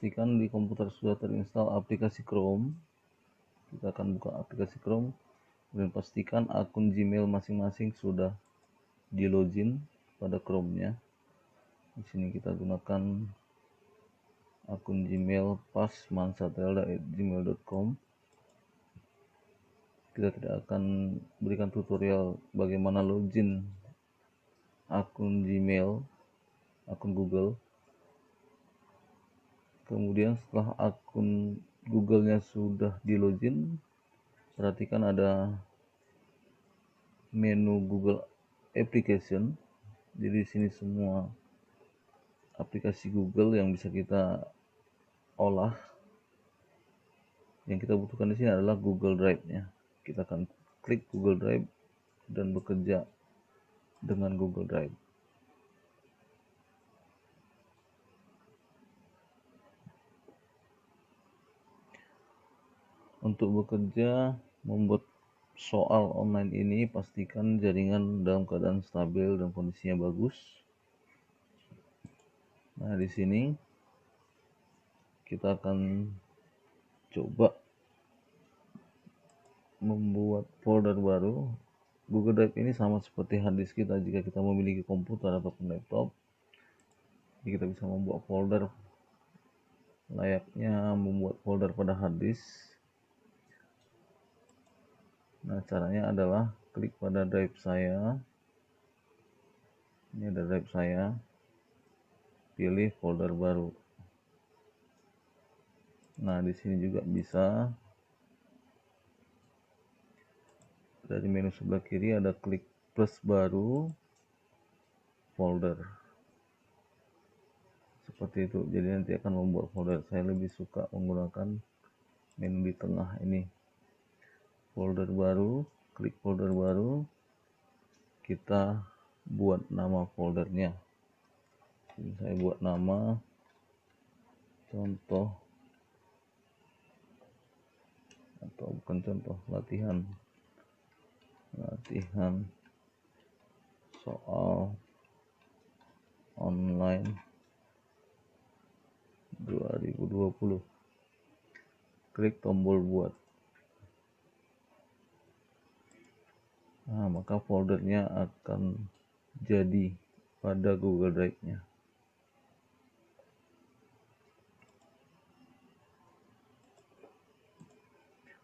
pastikan di komputer sudah terinstall aplikasi Chrome. Kita akan buka aplikasi Chrome dan pastikan akun Gmail masing-masing sudah di login pada Chrome-nya. Di sini kita gunakan akun Gmail pasmansatelda@gmail.com. Kita tidak akan berikan tutorial bagaimana login akun Gmail, akun Google. Kemudian setelah akun Google-nya sudah di login, perhatikan ada menu Google Application. Jadi di sini semua aplikasi Google yang bisa kita olah. Yang kita butuhkan di sini adalah Google Drive-nya. Kita akan klik Google Drive dan bekerja dengan Google Drive. Untuk bekerja membuat soal online ini, pastikan jaringan dalam keadaan stabil dan kondisinya bagus. Nah, di sini kita akan coba membuat folder baru. Google Drive ini sama seperti hard disk kita jika kita memiliki komputer ataupun laptop. Jadi kita bisa membuat folder layaknya membuat folder pada hard disk. Nah, caranya adalah klik pada drive saya. Ini ada drive saya. Pilih folder baru. Nah, di sini juga bisa dari menu sebelah kiri ada klik plus baru folder. Seperti itu. Jadi nanti akan membuat folder. Saya lebih suka menggunakan menu di tengah ini. Folder baru, klik folder baru, kita buat nama foldernya. Jadi saya buat nama contoh atau bukan contoh, latihan soal online 2020. Klik tombol buat. Nah, maka foldernya akan jadi pada Google Drive-nya.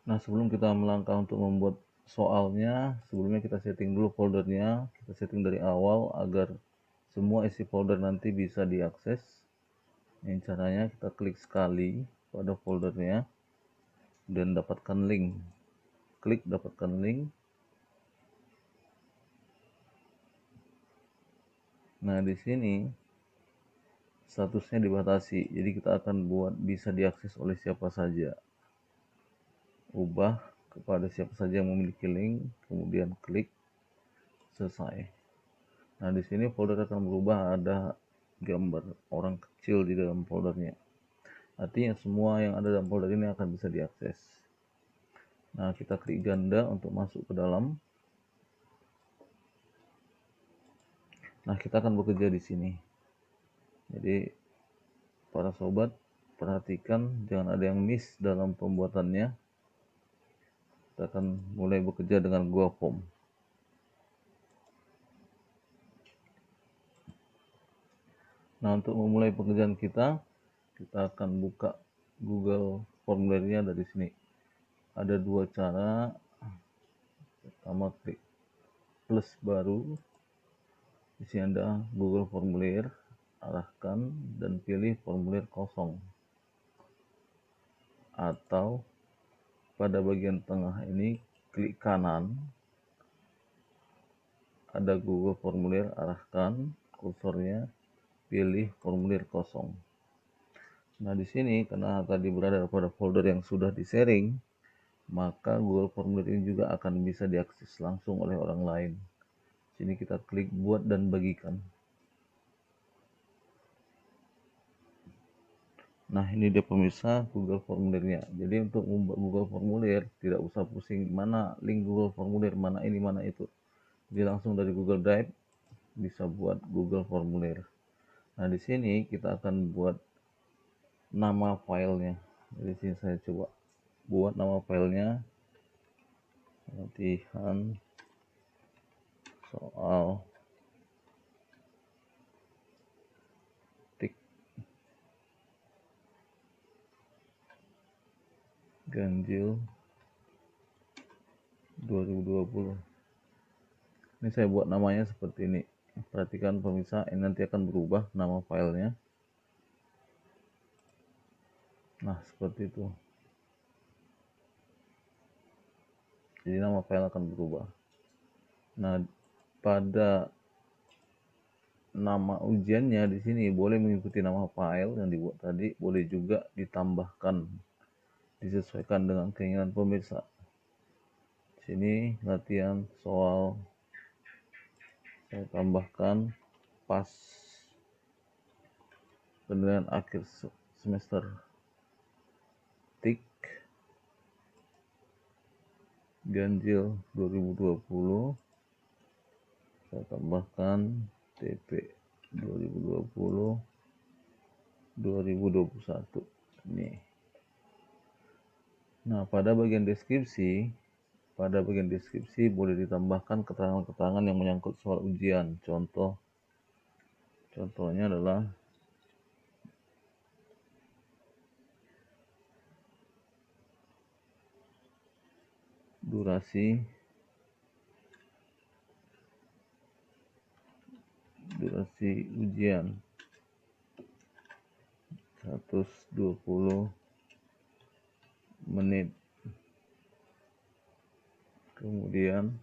Nah, sebelum kita melangkah untuk membuat soalnya, sebelumnya kita setting dulu foldernya. Kita setting dari awal agar semua isi folder nanti bisa diakses. Ini caranya, kita klik sekali pada foldernya dan dapatkan link. Klik dapatkan link. Nah, di sini statusnya dibatasi. Jadi kita akan buat bisa diakses oleh siapa saja. Ubah kepada siapa saja yang memiliki link, kemudian klik selesai. Nah, di sini folder akan berubah, ada gambar orang kecil di dalam foldernya. Artinya semua yang ada dalam folder ini akan bisa diakses. Nah, kita klik ganda untuk masuk ke dalam. Nah, kita akan bekerja di sini. Jadi, para sobat, perhatikan jangan ada yang miss dalam pembuatannya. Kita akan mulai bekerja dengan Google Form. Nah, untuk memulai pekerjaan kita akan buka Google Formulirnya dari sini. Ada dua cara. Pertama, klik plus baru. Di sini ada Google Formulir, arahkan dan pilih formulir kosong. Atau pada bagian tengah ini klik kanan, ada Google Formulir, arahkan kursornya, pilih formulir kosong. Nah, di sini karena tadi berada pada folder yang sudah di-sharing, maka Google Formulir ini juga akan bisa diakses langsung oleh orang lain. Sini kita klik buat dan bagikan. Nah, ini dia pemirsa Google Formulirnya. Jadi untuk membuat Google Formulir tidak usah pusing mana link Google Formulir, mana ini, mana itu. Jadi langsung dari Google Drive bisa buat Google Formulir. Nah, di sini kita akan buat nama filenya. Jadi sini saya coba buat nama filenya, latihan soal tik ganjil 2020. Ini saya buat namanya seperti ini. Perhatikan pemirsa, ini nanti akan berubah nama filenya. Nah, seperti itu. Jadi nama file akan berubah. Nah, pada nama ujiannya di sini boleh mengikuti nama file yang dibuat tadi, boleh juga ditambahkan, disesuaikan dengan keinginan pemirsa. Di sini latihan soal saya tambahkan pas penilaian akhir semester tik ganjil 2020, saya tambahkan TP 2020 2021 ini. Nah, pada bagian deskripsi boleh ditambahkan keterangan-keterangan yang menyangkut soal ujian. Contohnya adalah durasi ujian 120 menit. Kemudian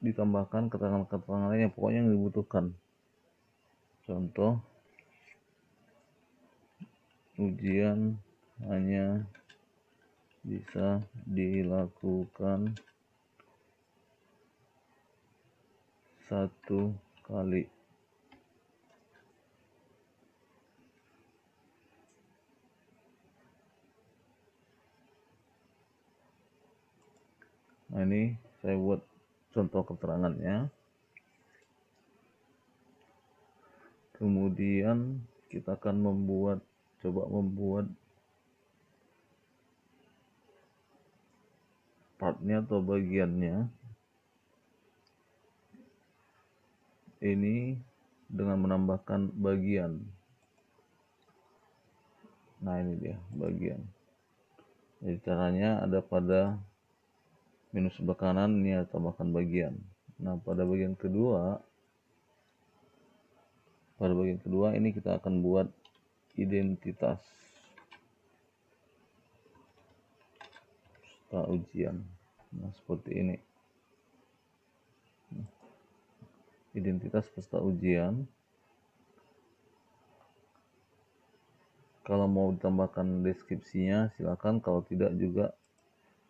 ditambahkan keterangan-keterangan lain yang pokoknya yang dibutuhkan. Contoh, ujian hanya bisa dilakukan 1 kali. Nah, ini saya buat contoh keterangannya. Kemudian kita akan coba membuat partnya atau bagiannya ini dengan menambahkan bagian. Nah, ini dia bagian. Jadi caranya ada pada menu sebelah kanan, ini ada tambahkan bagian. Nah, pada bagian kedua ini kita akan buat identitas peserta ujian. Nah, seperti ini. Identitas peserta ujian. Kalau mau ditambahkan deskripsinya silakan, kalau tidak juga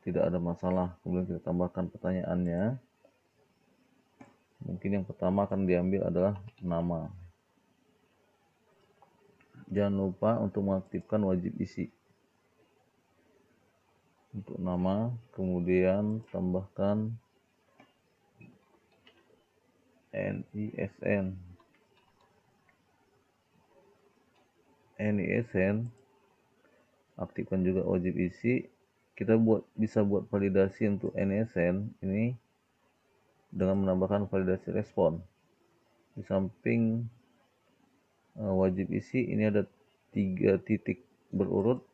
tidak ada masalah. Kemudian kita tambahkan pertanyaannya. Mungkin yang pertama akan diambil adalah nama. Jangan lupa untuk mengaktifkan wajib isi. Untuk nama, kemudian tambahkan NISN. Aktifkan juga wajib isi. Kita bisa buat validasi untuk NISN ini dengan menambahkan validasi respon. Di samping wajib isi ini ada 3 titik berurut.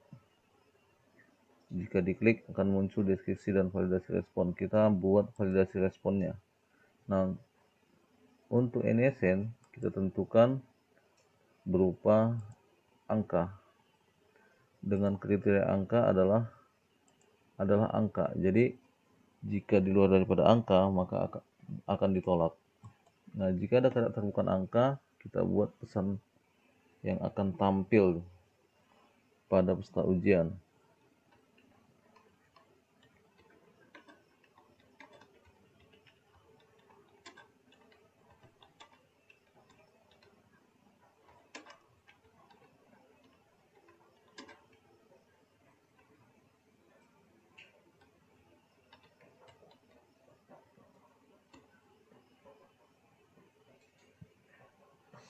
Jika diklik akan muncul deskripsi dan validasi respon. Kita buat validasi responnya. Nah, untuk NISN kita tentukan berupa angka. Dengan kriteria angka adalah angka. Jadi jika di luar daripada angka maka akan ditolak. Nah, jika ada karakter bukan angka, kita buat pesan yang akan tampil pada peserta ujian.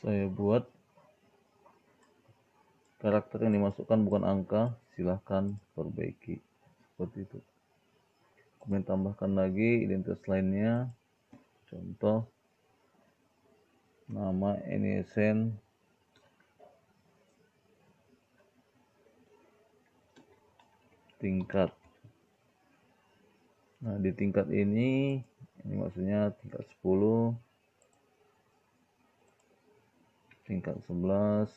Saya buat karakter yang dimasukkan bukan angka, silahkan perbaiki seperti itu. Kemudian tambahkan lagi identitas lainnya, contoh nama NISN tingkat. Nah, di tingkat ini maksudnya tingkat 10, tingkat 11,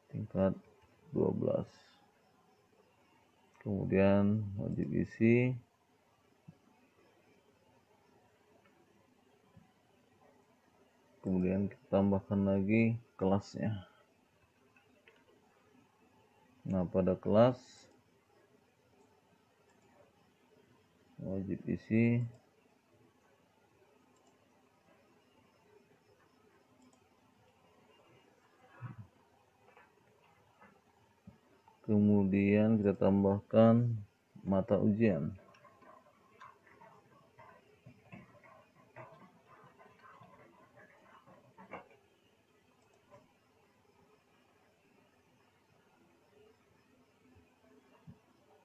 tingkat 12. Kemudian wajib isi, kemudian kita tambahkan lagi kelasnya. Nah, pada kelas wajib isi, kemudian kita tambahkan mata ujian.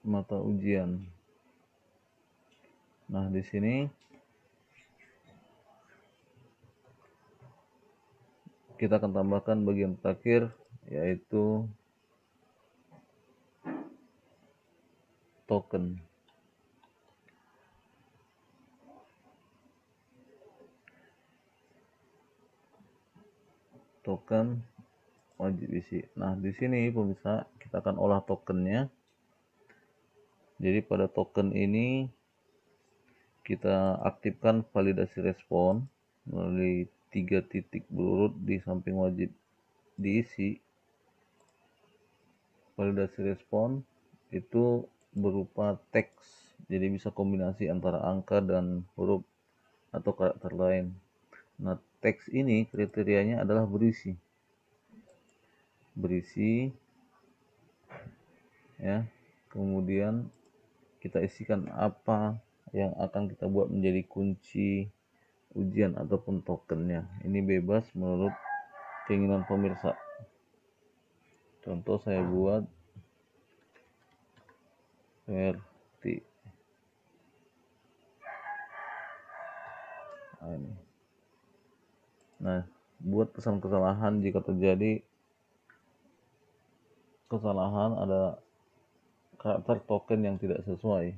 Mata ujian. Nah, di sini kita akan tambahkan bagian terakhir, yaitu token. Token wajib isi. Nah, di sini pemirsa kita akan olah tokennya. Jadi pada token ini kita aktifkan validasi respon melalui 3 titik berurut di samping wajib diisi. Validasi respon itu berupa teks, jadi bisa kombinasi antara angka dan huruf atau karakter lain. Nah, teks ini kriterianya adalah berisi ya. Kemudian kita isikan apa yang akan kita buat menjadi kunci ujian ataupun tokennya. Ini bebas menurut keinginan pemirsa. Contoh saya buat seperti ini. Nah, buat pesan kesalahan jika terjadi kesalahan ada karakter token yang tidak sesuai.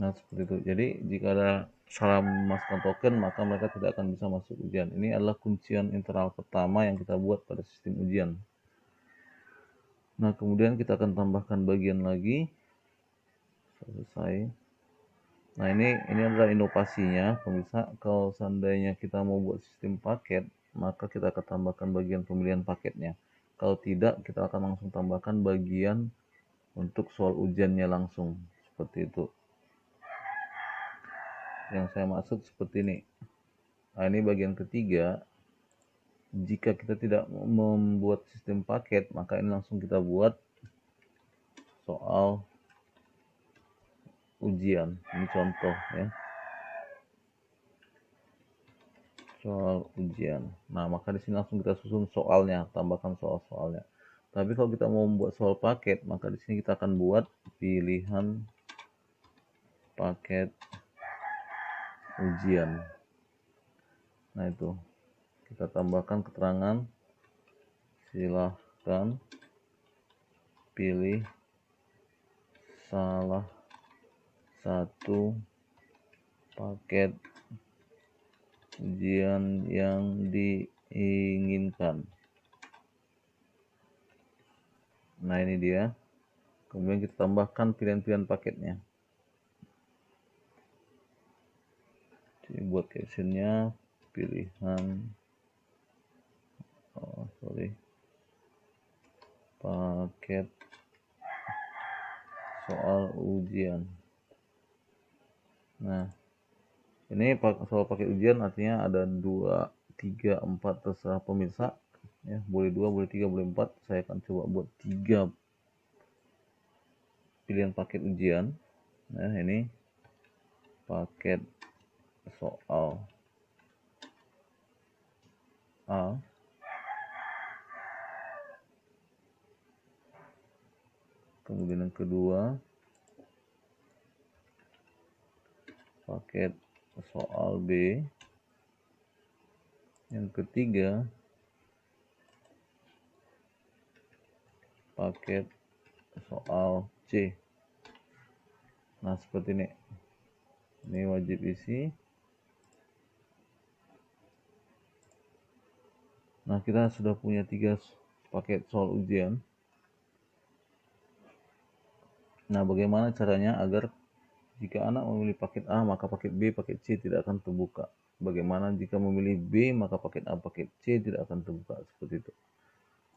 Nah, seperti itu. Jadi jika ada salah memasukkan token, maka mereka tidak akan bisa masuk ujian. Ini adalah kuncian internal pertama yang kita buat pada sistem ujian. Nah, kemudian kita akan tambahkan bagian lagi. Selesai. Nah, ini adalah inovasinya, pemirsa. Kalau seandainya kita mau buat sistem paket, maka kita akan tambahkan bagian pemilihan paketnya. Kalau tidak, kita akan langsung tambahkan bagian untuk soal ujiannya langsung. Seperti itu. Yang saya maksud seperti ini. Nah, ini bagian ketiga. Jika kita tidak membuat sistem paket, maka ini langsung kita buat soal ujian. Ini contoh ya. Soal ujian. Nah, maka di sini langsung kita susun soalnya, tambahkan soal-soalnya. Tapi kalau kita mau membuat soal paket, maka di sini kita akan buat pilihan paket ujian. Nah, itu kita tambahkan keterangan, silahkan pilih salah satu paket ujian yang diinginkan. Nah, ini dia. Kemudian kita tambahkan pilihan-pilihan paketnya. Jadi buat captionnya pilihan paket soal ujian. Nah, ini soal paket ujian artinya ada 2, 3, 4, terserah pemirsa ya, boleh 2, boleh 3, boleh 4. Saya akan coba buat 3 pilihan paket ujian. Nah, ini paket soal A, kemudian yang kedua paket soal B, yang ketiga paket soal C. Nah, seperti ini. Ini wajib isi. Nah, kita sudah punya 3 paket soal ujian. Nah, bagaimana caranya agar jika anak memilih paket A, maka paket B, paket C tidak akan terbuka. Bagaimana jika memilih B, maka paket A, paket C tidak akan terbuka. Seperti itu.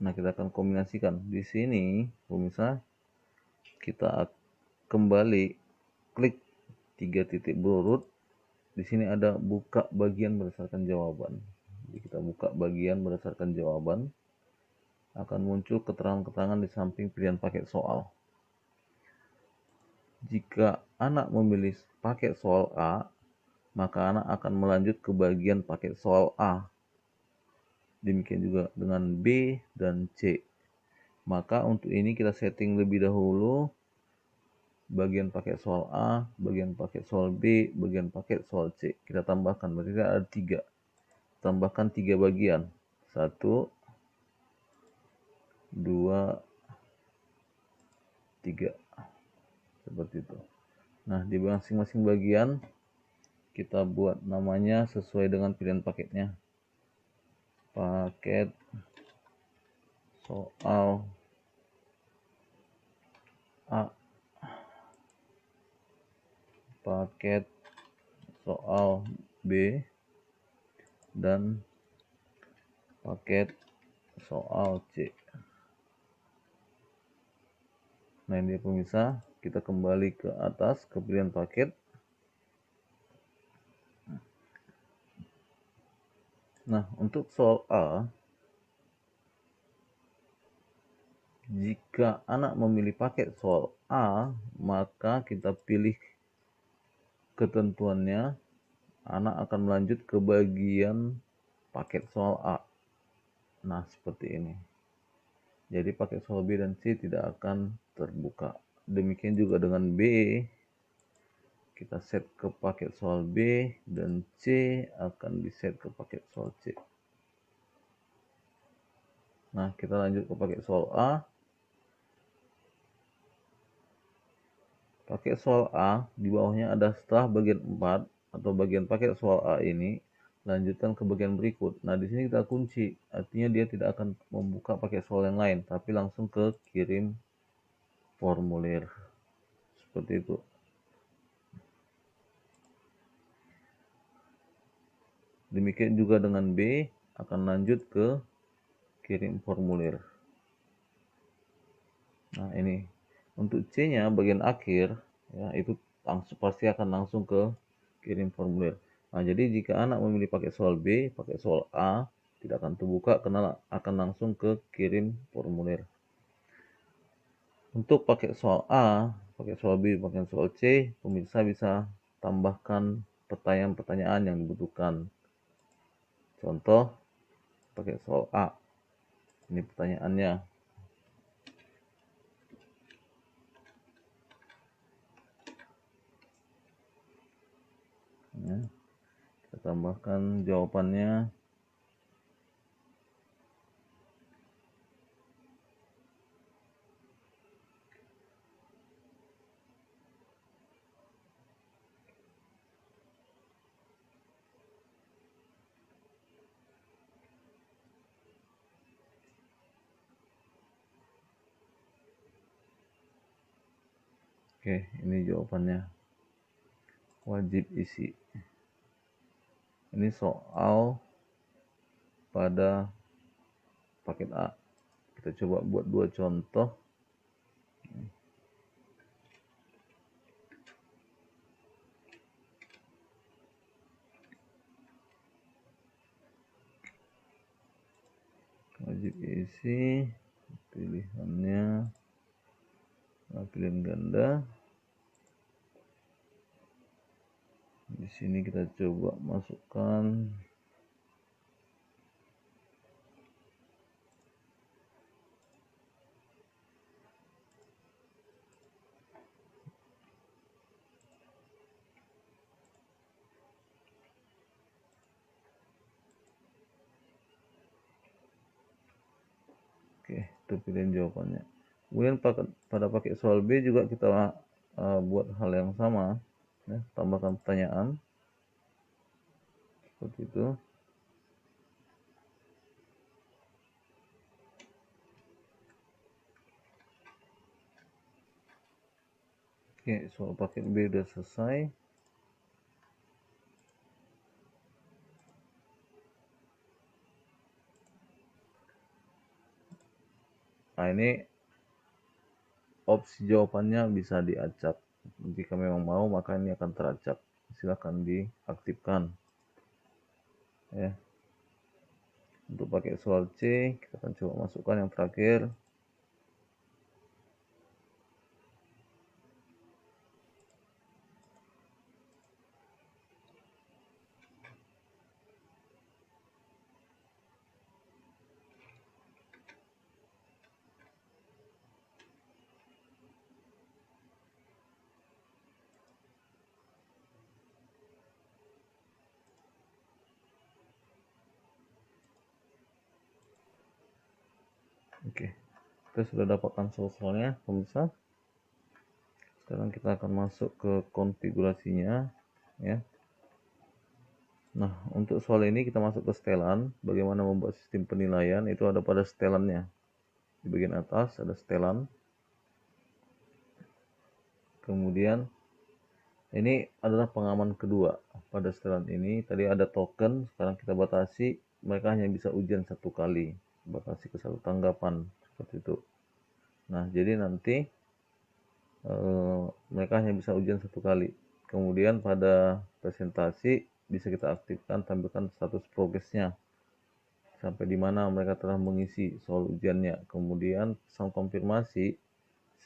Nah, kita akan kombinasikan. Di sini, pemirsa, kita kembali klik 3 titik berurut. Di sini ada buka bagian berdasarkan jawaban. Jadi kita buka bagian berdasarkan jawaban. Akan muncul keterangan-keterangan di samping pilihan paket soal. Jika anak memilih paket soal A, maka anak akan melanjut ke bagian paket soal A. Demikian juga dengan B dan C. Maka untuk ini kita setting lebih dahulu bagian paket soal A, bagian paket soal B, bagian paket soal C. Kita tambahkan, berarti ada 3. Tambahkan 3 bagian. 1, 2, 3. Seperti itu. Nah, di masing-masing bagian kita buat namanya sesuai dengan pilihan paketnya. Paket soal A, paket soal B, dan paket soal C. Nah, ini pemirsa, kita kembali ke atas ke pilihan paket. Nah, untuk soal A, jika anak memilih paket soal A, maka kita pilih ketentuannya, anak akan melanjut ke bagian paket soal A. Nah, seperti ini. Jadi paket soal B dan C tidak akan terbuka. Demikian juga dengan B. Kita set ke paket soal B dan C akan diset ke paket soal C. Nah, kita lanjut ke paket soal A. Paket soal A di bawahnya ada setelah bagian 4 atau bagian paket soal A ini, lanjutkan ke bagian berikut. Nah, di sini kita kunci, artinya dia tidak akan membuka paket soal yang lain, tapi langsung ke kirim formulir. Seperti itu. Demikian juga dengan B, akan lanjut ke kirim formulir. Nah, ini untuk C-nya bagian akhir ya, itu pasti akan langsung ke kirim formulir. Nah, jadi jika anak memilih paket soal B, paket soal A tidak akan terbuka karena akan langsung ke kirim formulir. Untuk paket soal A, paket soal B, paket soal C, pemirsa bisa tambahkan pertanyaan-pertanyaan yang dibutuhkan. Contoh, paket soal A. Ini pertanyaannya. Ya, kita tambahkan jawabannya. Oke, ini jawabannya. Wajib isi. Ini soal pada paket A. Kita coba buat 2 contoh. Wajib isi, pilihannya pilihan ganda. Di sini kita coba masukkan oke, itu pilihan jawabannya. Kemudian pada pakai soal B juga kita buat hal yang sama, ya, tambahkan pertanyaan seperti itu. Oke, soal paket B udah selesai. Nah, ini opsi jawabannya bisa diacak. Jika memang mau, maka ini akan teracak. Silahkan diaktifkan. Ya. Untuk pakai soal C, kita akan coba masukkan yang terakhir. Oke, kita sudah dapatkan soal-soalnya, pemirsa. Sekarang kita akan masuk ke konfigurasinya, ya. Nah, untuk soal ini kita masuk ke setelan. Bagaimana membuat sistem penilaian, itu ada pada setelannya. Di bagian atas ada setelan. Kemudian ini adalah pengaman kedua pada setelan ini. Tadi ada token, sekarang kita batasi. Mereka hanya bisa ujian 1 kali. Batasi ke 1 tanggapan, seperti itu. Nah, jadi nanti mereka hanya bisa ujian 1 kali. Kemudian pada presentasi bisa kita aktifkan, tampilkan status progresnya. Sampai di mana mereka telah mengisi soal ujiannya. Kemudian pesan konfirmasi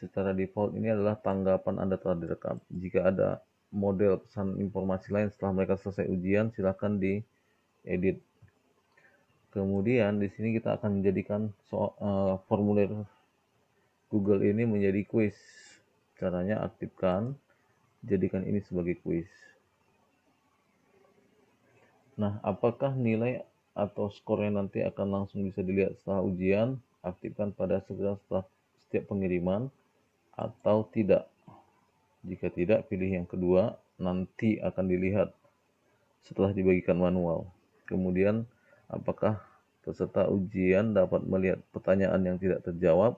secara default ini adalah tanggapan Anda telah direkam. Jika ada model pesan informasi lain setelah mereka selesai ujian, silakan diedit. Kemudian di sini kita akan menjadikan formulir Google ini menjadi kuis. Caranya aktifkan, jadikan ini sebagai kuis. Nah, apakah nilai atau skornya nanti akan langsung bisa dilihat setelah ujian? Aktifkan pada segera setelah setiap pengiriman atau tidak. Jika tidak, pilih yang kedua, nanti akan dilihat setelah dibagikan manual. Kemudian, apakah peserta ujian dapat melihat pertanyaan yang tidak terjawab?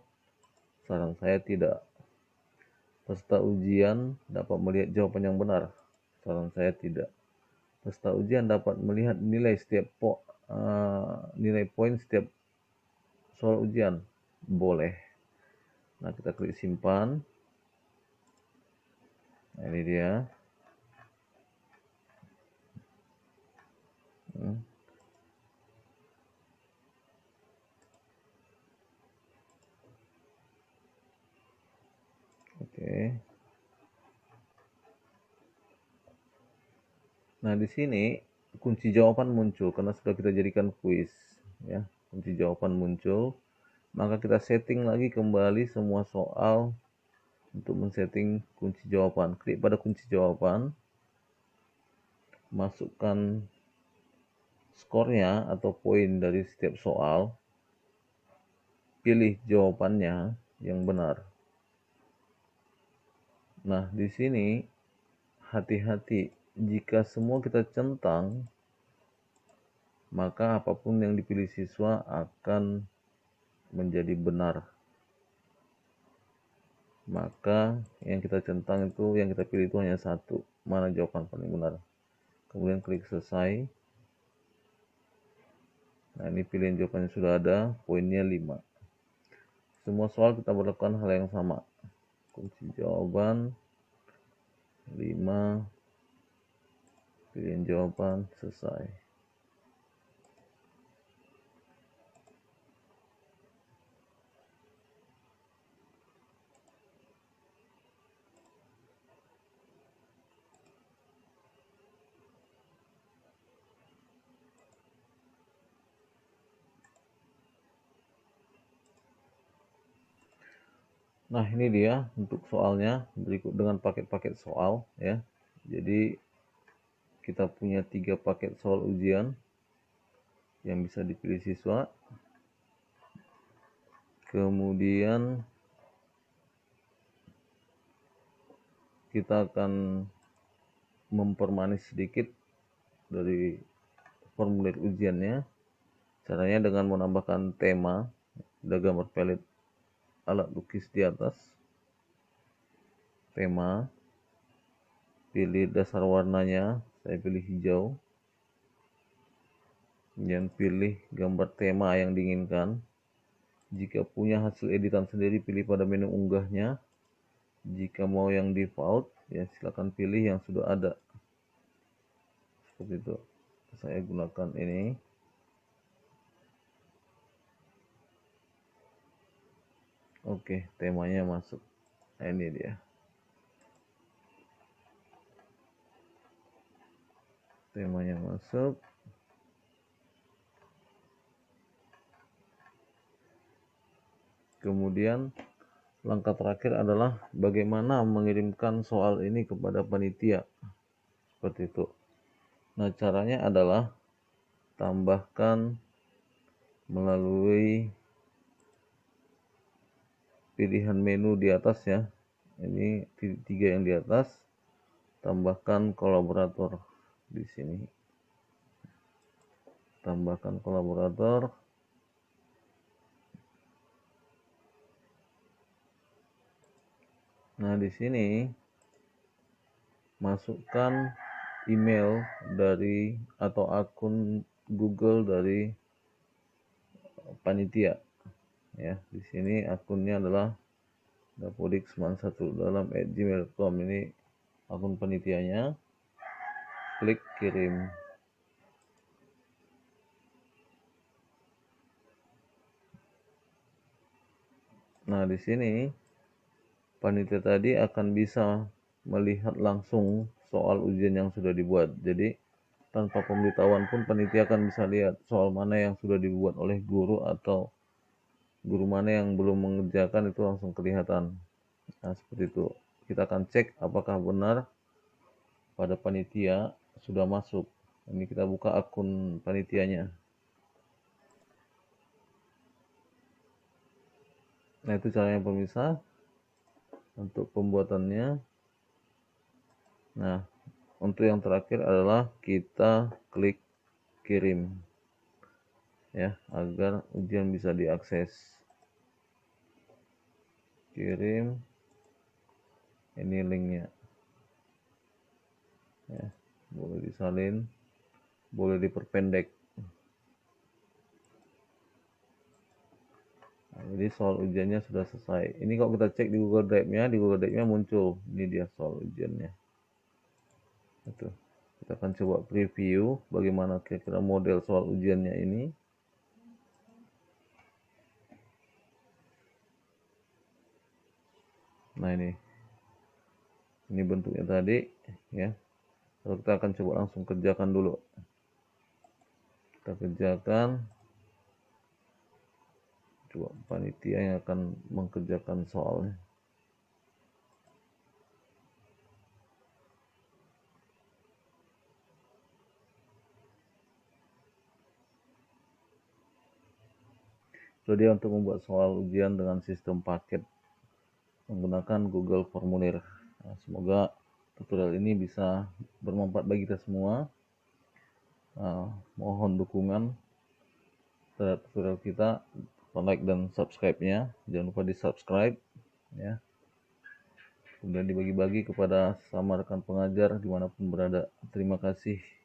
Saran saya tidak. Peserta ujian dapat melihat jawaban yang benar? Saran saya tidak. Peserta ujian dapat melihat nilai nilai poin setiap soal ujian? Boleh. Nah, kita klik simpan. Nah, ini dia. Oke. Nah, di sini kunci jawaban muncul karena sudah kita jadikan kuis, ya. Kunci jawaban muncul, maka kita setting lagi kembali semua soal untuk men-setting kunci jawaban. Klik pada kunci jawaban, masukkan skornya atau poin dari setiap soal, pilih jawabannya yang benar. Nah, di sini hati-hati, jika semua kita centang, maka apapun yang dipilih siswa akan menjadi benar. maka yang kita centang itu, yang kita pilih itu hanya satu, mana jawaban paling benar. Kemudian klik selesai. Nah, ini pilihan jawabannya sudah ada, poinnya 5. Semua soal kita berlakukan hal yang sama. Kunci jawaban 5, pilihan jawaban, selesai. Nah, ini dia untuk soalnya, berikut dengan paket-paket soal ya. Jadi kita punya 3 paket soal ujian yang bisa dipilih siswa. Kemudian kita akan mempermanis sedikit dari formulir ujiannya. Caranya dengan menambahkan tema, ada gambar pelet alat lukis di atas. Tema, pilih dasar warnanya, saya pilih hijau. Kemudian pilih gambar tema yang diinginkan. Jika punya hasil editan sendiri, pilih pada menu unggahnya. Jika mau yang default, ya silakan pilih yang sudah ada. Seperti itu. Saya gunakan ini. Oke, temanya masuk. Nah, ini dia. Temanya masuk. Kemudian langkah terakhir adalah bagaimana mengirimkan soal ini kepada panitia. Seperti itu. Nah, caranya adalah tambahkan melalui pilihan menu di atas ya. Ini 3 yang di atas. Tambahkan kolaborator di sini. Tambahkan kolaborator. Nah, di sini masukkan email dari atau akun Google dari panitia. Ya, di sini akunnya adalah dapodik91dalam@gmail.com. Ini akun panitianya. Klik kirim. Nah, di sini panitia tadi akan bisa melihat langsung soal ujian yang sudah dibuat. Jadi tanpa pemberitahuan pun panitia akan bisa lihat soal mana yang sudah dibuat oleh guru atau guru mana yang belum mengerjakan, itu langsung kelihatan. Nah, seperti itu. Kita akan cek apakah benar pada panitia sudah masuk. Ini kita buka akun panitianya. Nah, itu caranya pemirsa untuk pembuatannya. Nah, untuk yang terakhir adalah kita klik kirim ya, agar ujian bisa diakses. Kirim, ini linknya ya, boleh disalin, boleh diperpendek. Nah, jadi soal ujiannya sudah selesai. Ini kalau kita cek di Google Drive-nya, muncul ini dia soal ujiannya. Itu kita akan coba preview bagaimana kira-kira model soal ujiannya ini. Nah, ini bentuknya tadi ya. Lalu kita akan coba langsung kerjakan dulu. Kita kerjakan, coba panitia yang akan mengerjakan soalnya. Jadi untuk membuat soal ujian dengan sistem paket menggunakan Google Formulir. Nah, semoga tutorial ini bisa bermanfaat bagi kita semua. Mohon dukungan terhadap tutorial kita, like dan subscribe-nya. Jangan lupa di subscribe ya. kemudian dibagi-bagi kepada sesama rekan pengajar dimanapun berada. Terima kasih.